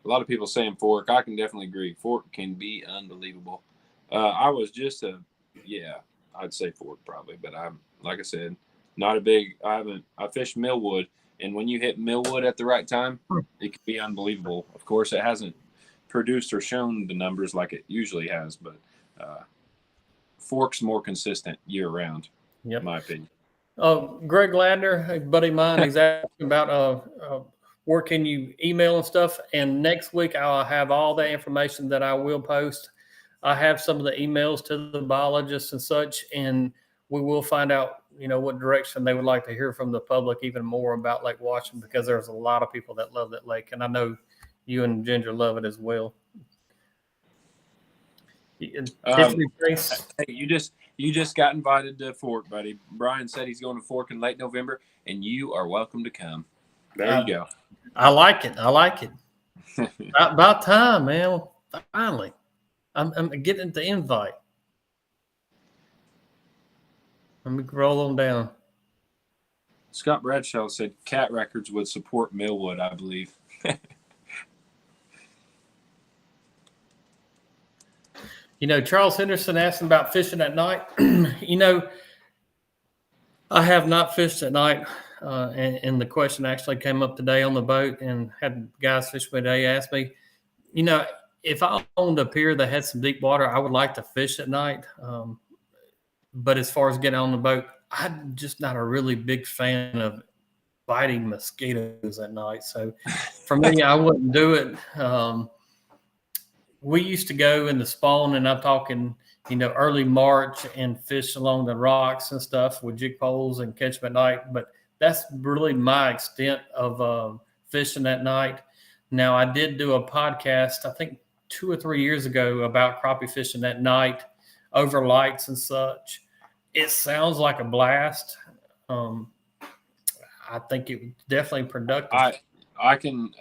lot of people saying Fork. I can definitely agree. Fork can be unbelievable. I was just I'd say Fork probably, but I'm, like I said, not a big. I fished Millwood, and when you hit Millwood at the right time, it can be unbelievable. Of course, it hasn't produced or shown the numbers like it usually has, but Fork's more consistent year round. Yep. In my opinion. Greg Ladner, a buddy of mine, he's asking about where can you email and stuff. And next week I'll have all the information that I will post. I have some of the emails to the biologists and such, and we will find out, what direction they would like to hear from the public even more about Lake Washington, because there's a lot of people that love that lake, and I know you and Ginger love it as well. Hey, you just got invited to Fork, buddy. Brian said he's going to Fork in late November, and you are welcome to come. There you go. I like it. About time, man. Finally, I'm getting the invite. Let me roll on down. Scott Bradshaw said Cat Records would support Millwood, I believe. Charles Henderson asking about fishing at night. I have not fished at night, and the question actually came up today on the boat, and had guys fish me today ask me, if I owned a pier that had some deep water, I would like to fish at night. But as far as getting on the boat, I'm just not a really big fan of biting mosquitoes at night. So for me, I wouldn't do it. We used to go in the spawn, and I'm talking, early March, and fish along the rocks and stuff with jig poles and catch them at night. But that's really my extent of fishing at night. Now, I did do a podcast, I think 2 or 3 years ago, about crappie fishing at night over lights and such. It sounds like a blast. I think it was definitely productive. I can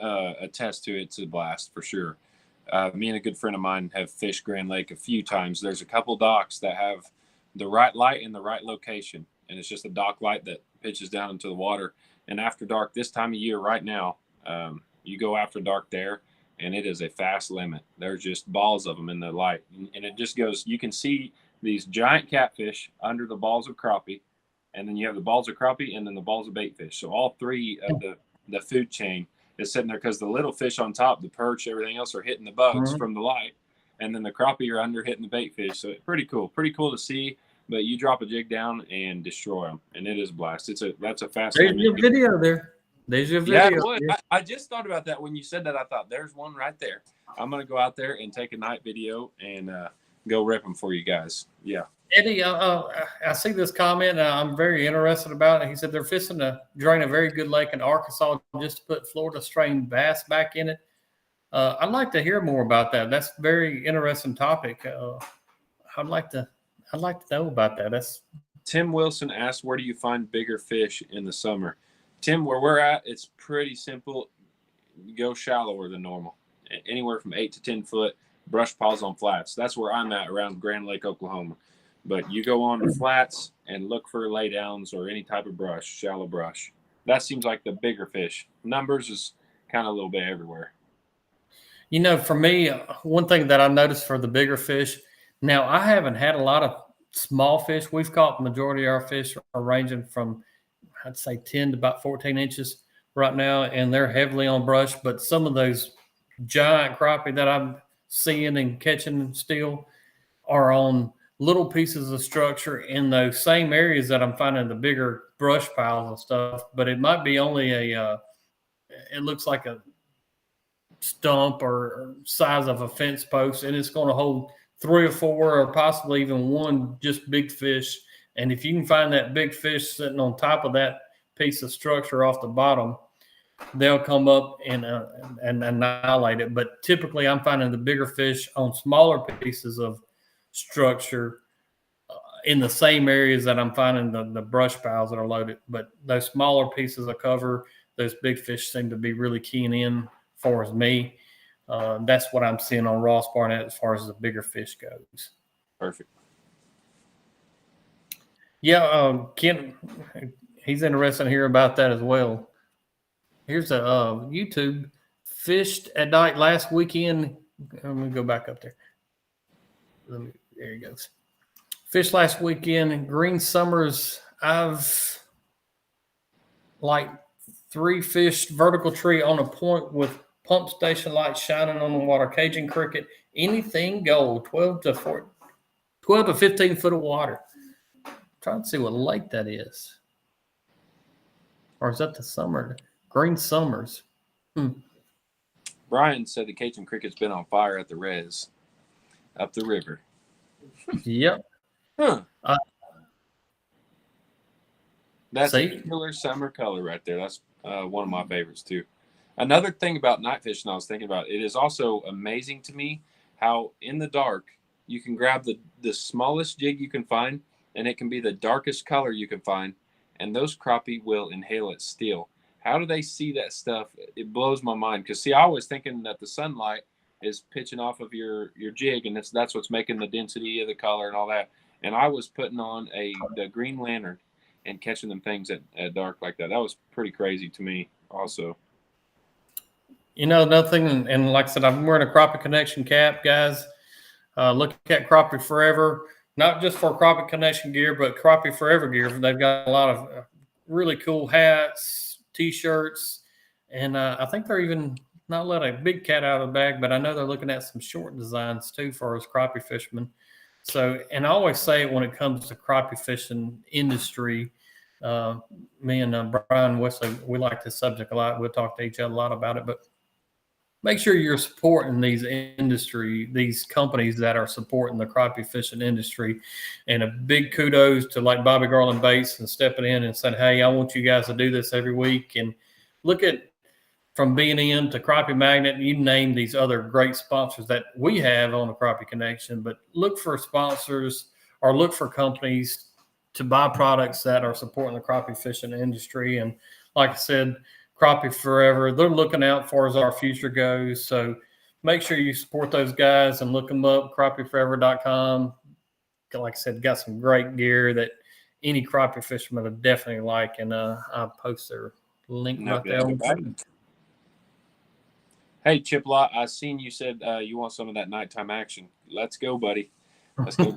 attest to it's a blast for sure. Me and a good friend of mine have fished Grand Lake a few times. There's a couple docks that have the right light in the right location, and it's just a dock light that pitches down into the water. And after dark, this time of year right now, you go after dark there, and it is a fast limit. There's just balls of them in the light, and it just goes. You can see these giant catfish under the balls of crappie, and then you have the balls of crappie and then the balls of bait fish. So all three of the food chain is sitting there, because the little fish on top, the perch, everything else are hitting the bugs from the light, and then the crappie are under hitting the bait fish. So it's pretty cool to see. But you drop a jig down and destroy them, and it is a blast. That's a fast. There's your video there. There's your video. Yeah, I just thought about that when you said that. I thought there's one right there. I'm gonna go out there and take a night video and go rip them for you guys. Yeah. Eddie, I see this comment, and I'm very interested about it. He said they're fishing to drain a very good lake in Arkansas just to put Florida strain bass back in it. I'd like to hear more about that. That's a very interesting topic. I'd like to know about that. That's Tim Wilson asked, where do you find bigger fish in the summer? Tim, where we're at, it's pretty simple. You go shallower than normal, anywhere from 8 to 10 foot, brush piles on flats. That's where I'm at around Grand Lake, Oklahoma. But you go on the flats and look for laydowns or any type of brush, shallow brush. That seems like the bigger fish. Numbers is kind of a little bit everywhere. For me, one thing that I noticed for the bigger fish, now I haven't had a lot of small fish. We've caught the majority of our fish are ranging from, I'd say, 10 to about 14 inches right now, and they're heavily on brush. But some of those giant crappie that I'm seeing and catching still are on little pieces of structure in those same areas that I'm finding the bigger brush piles and stuff. But it might be only it looks like a stump or size of a fence post, and it's going to hold 3 or 4 or possibly even one just big fish. And if you can find that big fish sitting on top of that piece of structure off the bottom, they'll come up and annihilate it. But typically I'm finding the bigger fish on smaller pieces of structure in the same areas that I'm finding the brush piles that are loaded. But those smaller pieces of cover, those big fish seem to be really keying in for as me. That's what I'm seeing on Ross Barnett as far as the bigger fish goes. Perfect. Yeah, Ken, he's interested to hear about that as well. Here's a YouTube. Fished at night last weekend. Let me go back up there. There he goes. Fished last weekend in Green Summers. I've 3 fished vertical tree on a point with pump station lights shining on the water, Cajun cricket, anything gold, 12 to 15 foot of water. I'm trying to see what lake that is. Or is that the summer? Green Summers. Brian said the Cajun cricket's been on fire at the res up the river. Yep. Huh. That's see? a killer summer color right there. That's one of my favorites too. Another thing about night fishing I was thinking about, it is also amazing to me how in the dark you can grab the smallest jig you can find, and it can be the darkest color you can find, and those crappie will inhale it still. How do they see that stuff? It blows my mind, because see, I was thinking that the sunlight is pitching off of your jig, and that's what's making the density of the color and all that. And I was putting on the green lantern and catching them things at dark like that. That was pretty crazy to me also. Another thing, and like I said, I'm wearing a Crappie Connection cap, guys. Look at Crappie Forever, not just for Crappie Connection gear, but Crappie Forever gear. They've got a lot of really cool hats, T-shirts, and I think they're even not let a big cat out of the bag, but I know they're looking at some short designs too for us crappie fishermen. So, and I always say when it comes to crappie fishing industry, me and Brian Wesley, we like this subject a lot. We'll talk to each other a lot about it, but make sure you're supporting these companies that are supporting the crappie fishing industry. And a big kudos to like Bobby Garland Baits and stepping in and saying, hey, I want you guys to do this every week. And look at from B&M to Crappie Magnet, you name these other great sponsors that we have on the Crappie Connection, but look for sponsors or look for companies to buy products that are supporting the crappie fishing industry. And like I said, Crappie Forever, they're looking out for as our future goes. So make sure you support those guys and look them up, crappieforever.com. Like I said, got some great gear that any crappie fisherman would definitely like. And I'll post their link right there. Hey, Chiplock, I seen you said you want some of that nighttime action. Let's go, buddy. Let's go.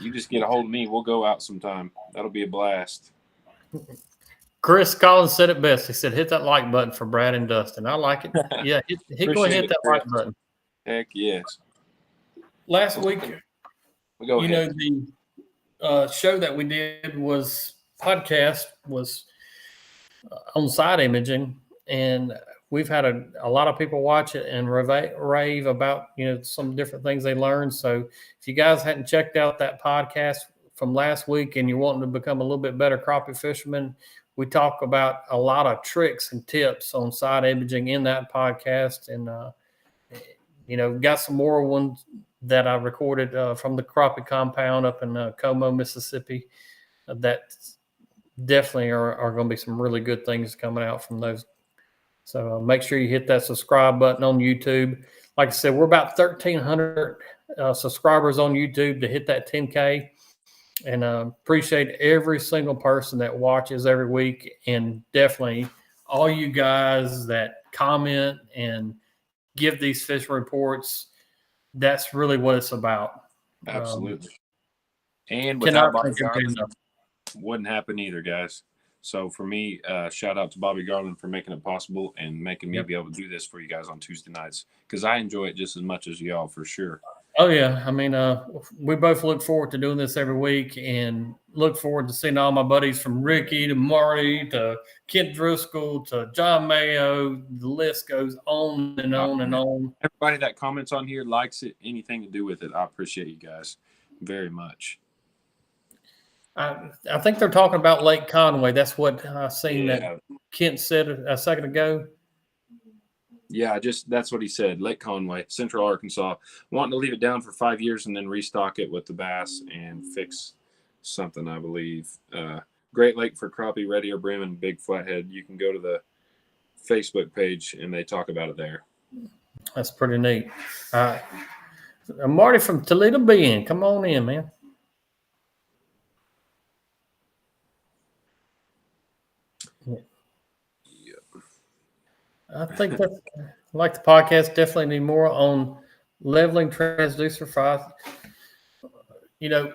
You just get a hold of me. We'll go out sometime. That'll be a blast. Chris Collins said it best. He said, hit that like button for Brad and Dustin. I like it. Yeah, go ahead and hit that like button. Heck yes. Last week, We'll go ahead. The show that we did podcast was on side imaging, and we've had a lot of people watch it and rave about, some different things they learned. So if you guys hadn't checked out that podcast from last week and you're wanting to become a little bit better crappie fisherman, we talk about a lot of tricks and tips on side imaging in that podcast. And, got some more ones that I recorded from the crappie compound up in Como, Mississippi. That definitely are going to be some really good things coming out from those. So make sure you hit that subscribe button on YouTube. Like I said, we're about 1,300 subscribers on YouTube to hit that 10K. And appreciate every single person that watches every week. And definitely all you guys that comment and give these fishing reports. That's really what it's about. Absolutely. And without Bobby Garland, wouldn't happen either, guys. So for me, shout out to Bobby Garland for making it possible and making me be able to do this for you guys on Tuesday nights, because I enjoy it just as much as y'all, for sure. Oh, yeah. I mean, we both look forward to doing this every week and look forward to seeing all my buddies from Ricky to Marty to Kent Driscoll to John Mayo. The list goes on and on and on. Everybody that comments on here, likes it, anything to do with it, I appreciate you guys very much. I think they're talking about Lake Conway. That's what I seen that Kent said a second ago. Yeah, that's what he said. Lake Conway, Central Arkansas, wanting to leave it down for 5 years and then restock it with the bass and fix something, I believe. Great Lake for crappie, red ear brim, and big flathead. You can go to the Facebook page and they talk about it there. That's pretty neat. Marty from Toledo Bend, come on in, man. I think that's like the podcast. Definitely need more on leveling transducer fries. And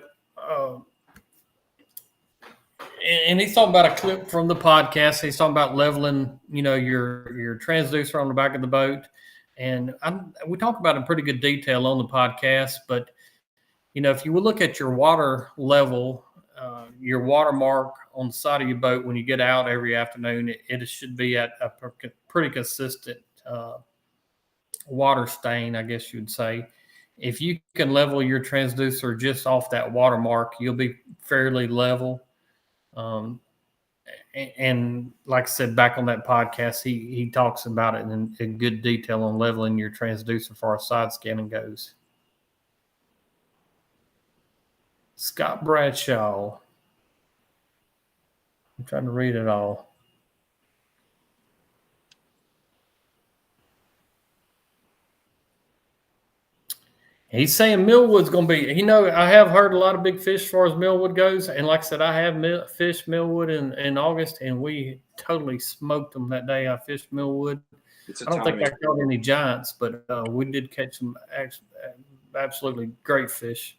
he's talking about a clip from the podcast. He's talking about leveling, your transducer on the back of the boat. And we talk about it in pretty good detail on the podcast. But, if you look at your water level, your watermark on the side of your boat when you get out every afternoon, it should be at a pretty consistent water stain, I guess you'd say. If you can level your transducer just off that watermark, you'll be fairly level. And like I said, back on that podcast, he talks about it in good detail on leveling your transducer for our side scanning goes. Scott Bradshaw. I'm trying to read it all. He's saying Millwood's going to be, I have heard a lot of big fish as far as Millwood goes. And like I said, I have fished Millwood in August, and we totally smoked them that day I fished Millwood. I don't think I caught any giants, but we did catch some absolutely great fish.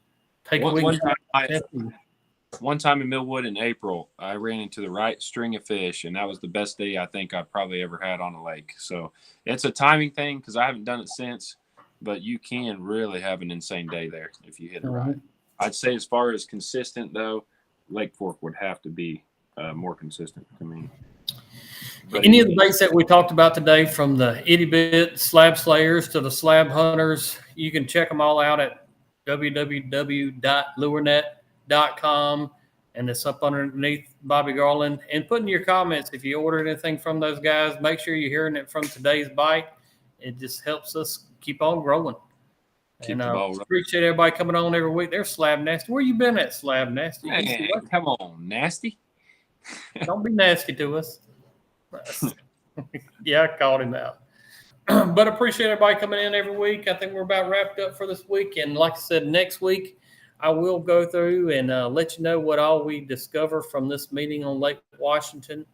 One time in Millwood in April, I ran into the right string of fish, and that was the best day I think I've probably ever had on a lake. So it's a timing thing because I haven't done it since. but you can really have an insane day there if you hit it Mm-hmm. right. I'd say as far as consistent, though, Lake Fork would have to be more consistent to me. But Any of the baits that we talked about today, from the itty bit slab slayers to the slab hunters, you can check them all out at www.lurenet.com, and it's up underneath Bobby Garland. And put in your comments if you ordered anything from those guys. Make sure you're hearing it from today's bite. It just helps us keep on growing. Keep And the ball rolling. appreciate everybody coming on every week. There's Slab Nasty. Where you been at, Slab Nasty? Man, come on, nasty. Don't be nasty to us. Yeah, I called him out. But appreciate everybody coming in every week. I think we're about wrapped up for this week. And like I said, next week I will go through and let you know what all we discover from this meeting on Lake Washington.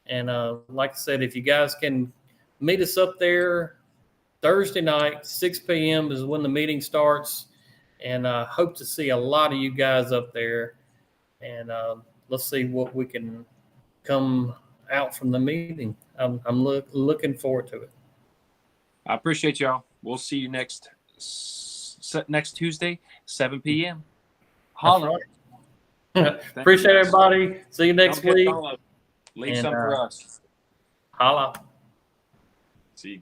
And like I said, if you guys can meet us up there Thursday night, 6 p.m. is when the meeting starts. And I hope to see a lot of you guys up there. And let's see what we can come out from the meeting. I'm looking forward to it. I appreciate y'all. We'll see you next Tuesday, 7 p.m. Holla. Right. Appreciate everybody. See you next week. Leave some for us. Holla.